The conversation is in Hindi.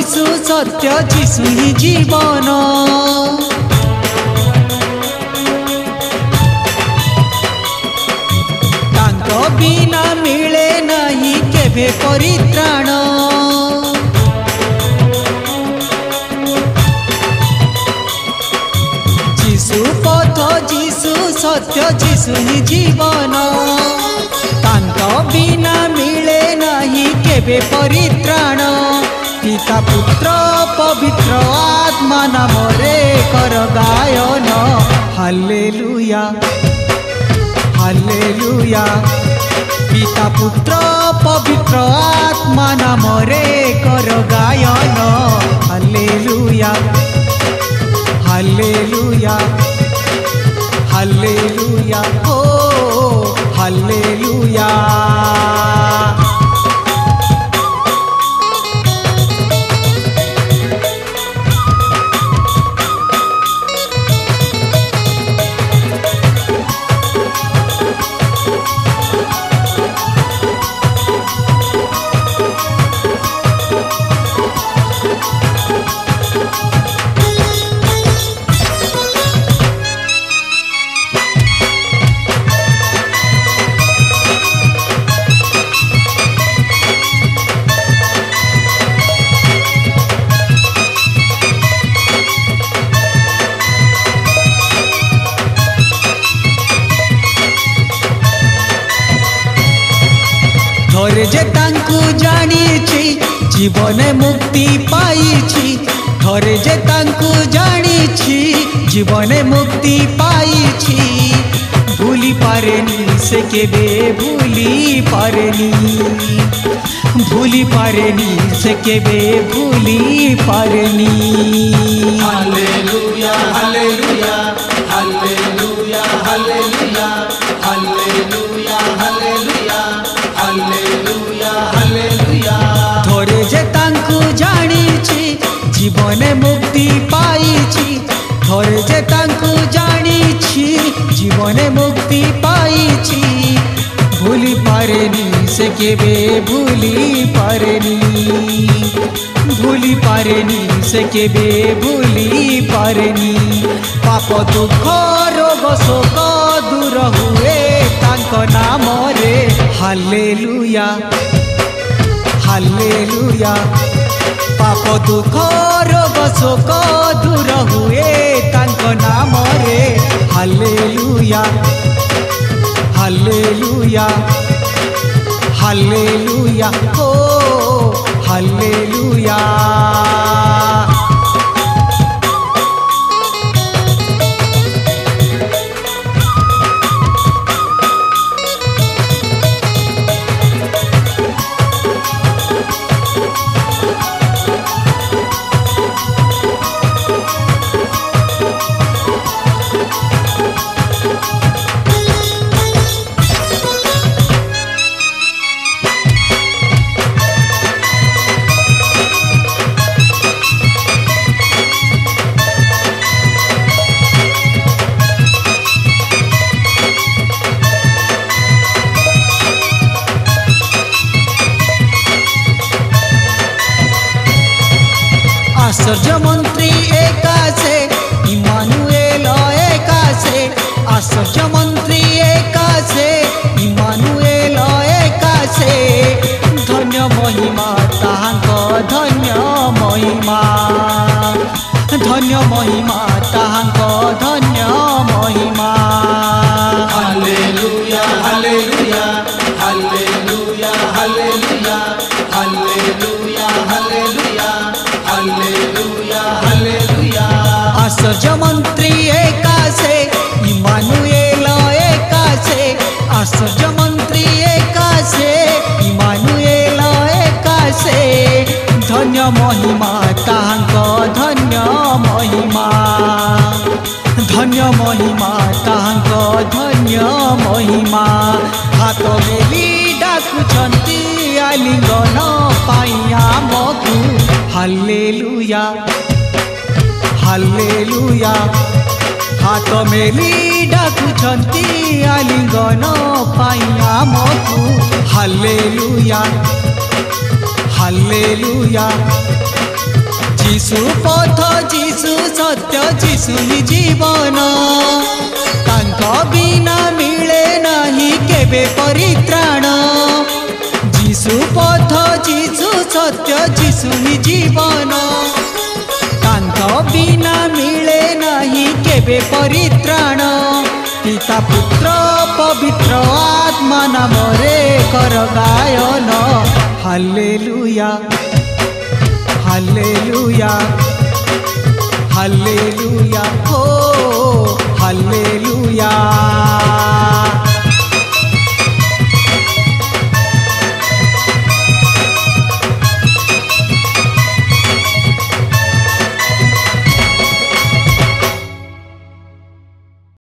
जीशु सत्य जीशु ही जीवन तांको बिना मिले नहीं केभे परित्राण जीशु पथ जीशु सत्य जीशु ही जीवन तांको बिना मिले नहीं केबे परित्राण पिता पुत्र पवित्र आत्मा नामरे कर गायन हालेलुया हालेलुया पिता पुत्र पवित्र आत्मा नामरे कर गायन हालेलुया हालेलुया हालेलुया ओ हालेलुया थोरे जे तांकु जानिछि जीवन मुक्ति पाइछि थोरे जे तांकु जानिछि जीवन मुक्ति पाइछि भूली पारेनी से केबे भूली पारेनी भूली पारेनी से केबे भूली पारेनी hallelujah hallelujah hallelujah hallelujah hallelujah hallelujah hallelujah hallelujah थोरे जे तांकु जानिछि जीवन मुक्ति पाइछि थोरे जे तांकु जानिछि जीवन मुक्ति पाइछि भूली पारेनी से केबे भूली पारेनी भूली पारेनी से केबे भूली पारेनी पाप दुख रोग शोक दूर हुए तांको नाम रे हालेलुया हालेलुया पाप दुख रोग शोक दूर हुए तांको नाम रे हालेलुया हालेलुया हालेलुया ओ हालेलुया आश्चर्य मंत्री एकासे इमानुएल एकासे आश्चर्य मंत्री एकासे इमानुएल एकासे धन्य महिमा ताहांको धन्य महिमा ताहांको धन्य महिमा hallelujah hallelujah hallelujah hallelujah hallelujah hallelujah hallelujah hallelujah आश्चर्य मंत्री एकासे इमानुएल एकासे आश्चर्य मंत्री एकासे इमानुएल एकासे धन्य महिमा ताहांको धन्य महिमा ताहांको धन्य महिमा हाथ मेली डाकुछंती आलिंगन पाइया मकु हालेलुया हालेलुया हाथ मेली डाकुछंती आलिंगन पाइया मकु हालेलुया हालेलुया जीशु पथ जीशु सत्य जीशु ही जीवन तांको बिना मिले नहीं केबे परित्राण जीशु पथ जीशु सत्य जीशु ही जीवन तांको बिना मिले नहीं केबे परित्राण पिता पुत्र पवित्र आत्मा नामरे कर गायन हालेलुया हालेलुया हालेलुया हो हालेलुया।